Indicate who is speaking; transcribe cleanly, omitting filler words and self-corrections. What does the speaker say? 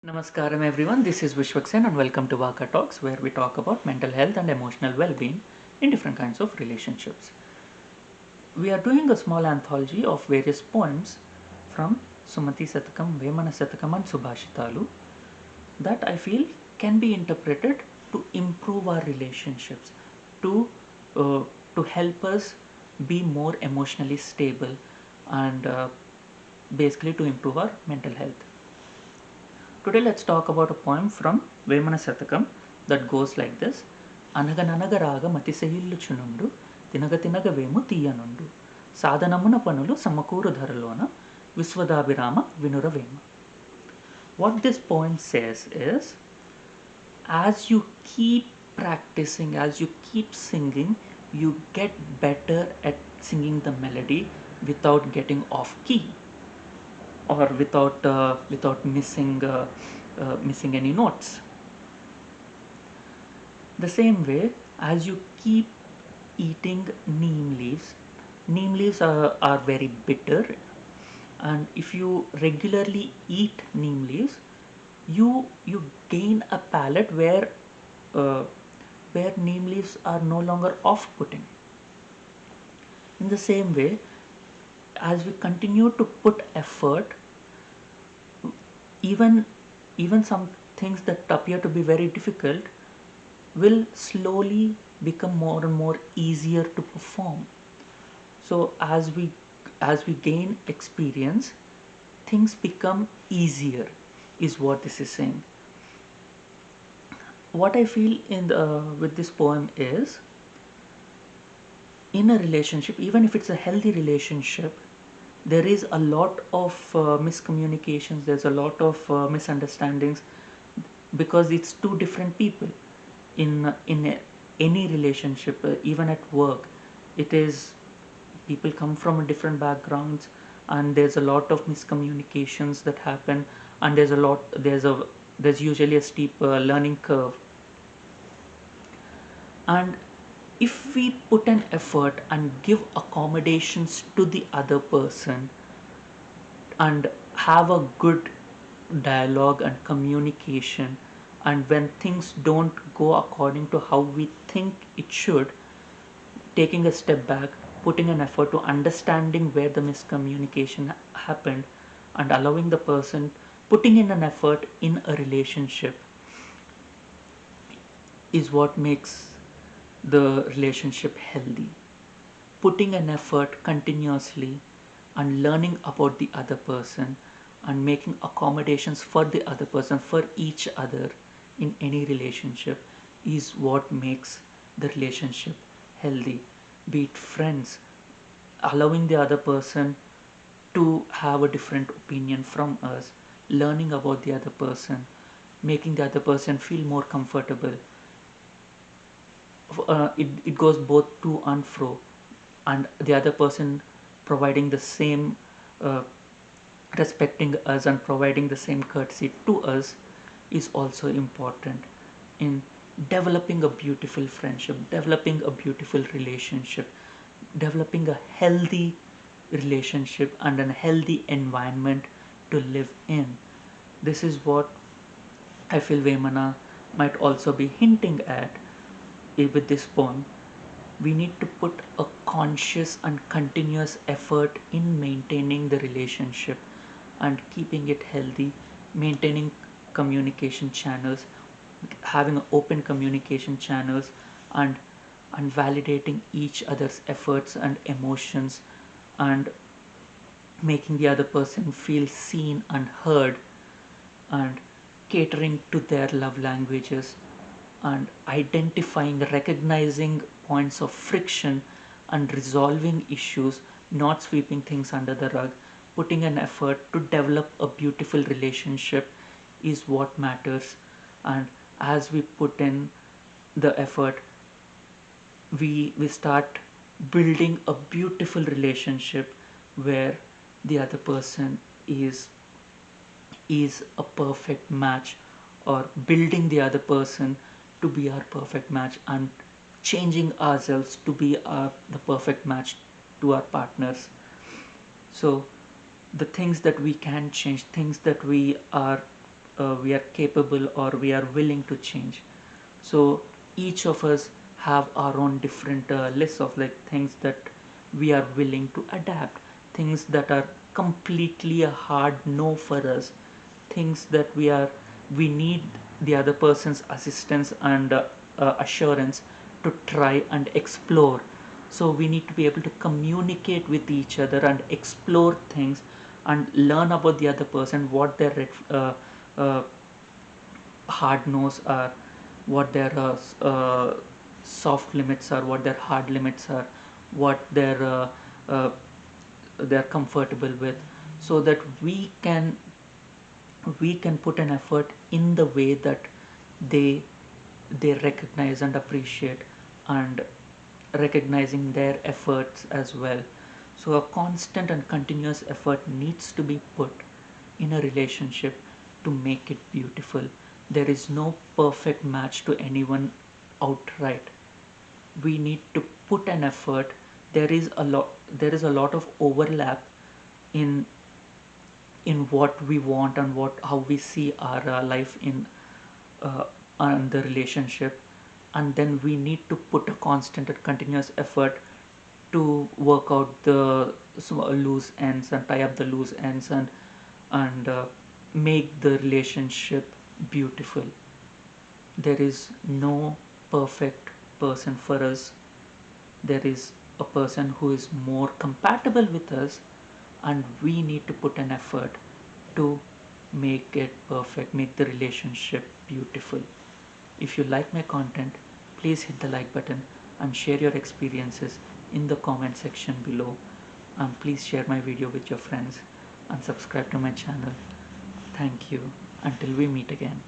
Speaker 1: Namaskaram everyone, this is Vishwaksen and welcome to Raaga Talks where we talk about mental health and emotional well-being in different kinds of relationships. We are doing a small anthology of various poems from Sumati Satakam, Vemana Satakam and Subhashitalu that I feel can be interpreted to improve our relationships, to uh, to help us be more emotionally stable and basically to improve our mental health. Today let's talk about a poem from Vemana Satakam that goes like this. Anagananaga Raaga Matisahilluchunundu Tinaga Tinaga Vemu Tiyanundu Sadhanamuna Panulu Samakuru Dharalona Viswadabhirama Vinura Vema. What this poem says is, as you keep practicing, as you keep singing, you get better at singing the melody without getting off key or without missing any notes. The same way, as you keep eating neem leaves are very bitter, and if you regularly eat neem leaves, you gain a palate uh, where neem leaves are no longer off-putting. In the same way, as we continue to put effort, even even some things that appear to be very difficult will slowly become more and more easier to perform. So as we gain experience, things become easier, is what this is saying. What I feel with this poem is, in a relationship, even if it's a healthy relationship, there is a lot of miscommunications, there's a lot of misunderstandings, because it's two different people. In any relationship, even at work, it is people come from different backgrounds, and there's a lot of miscommunications that happen, and there's usually a steep learning curve. And if we put an effort and give accommodations to the other person and have a good dialogue and communication, and when things don't go according to how we think it should, taking a step back, putting an effort to understanding where the miscommunication happened, and allowing the person, putting in an effort in a relationship, is what makes the relationship healthy. Putting an effort continuously and learning about the other person and making accommodations for the other person, for each other, in any relationship, is what makes the relationship healthy. Be it friends, allowing the other person to have a different opinion from us, learning about the other person, making the other person feel more comfortable. It goes both to and fro, and the other person providing the same, uh, respecting us and providing the same courtesy to us, is also important in developing a beautiful friendship, developing a beautiful relationship, developing a healthy relationship and a healthy environment to live in. This is what I feel Vemana might also be hinting at with this poem. We need to put a conscious and continuous effort in maintaining the relationship and keeping it healthy, maintaining communication channels, having open communication channels, and validating each other's efforts and emotions, and making the other person feel seen and heard, and catering to their love languages, and identifying, recognizing points of friction and resolving issues, not sweeping things under the rug, putting an effort to develop a beautiful relationship, is what matters. And as we put in the effort, we start building a beautiful relationship where the other person is a perfect match, or building the other person to be our perfect match, and changing ourselves to be the perfect match to our partners. So the things that we can change, things that we are we are capable or we are willing to change. So each of us have our own different lists of like things that we are willing to adapt, things that are completely a hard no for us, things that we need the other person's assistance and assurance to try and explore. So we need to be able to communicate with each other and explore things and learn about the other person, what their uh, hard nose are, what their soft limits are, what their hard limits are, what uh, they're comfortable with, so that we can put an effort in the way that they they recognize and appreciate, and recognizing their efforts as well. So a constant and continuous effort needs to be put in a relationship to make it beautiful. There is no perfect match to anyone outright. We need to put an effort. There is a lot of overlap in what we want and what how we see our life in uh, the relationship, and then we need to put a constant and continuous effort to work out the loose ends and tie up the loose ends, and make the relationship beautiful. There is no perfect person for us. There is a person who is more compatible with us, and we need to put an effort to make it perfect, make the relationship beautiful. If you like my content, please hit the like button and share your experiences in the comment section below, and please share my video with your friends and subscribe to my channel. Thank you. Until we meet again.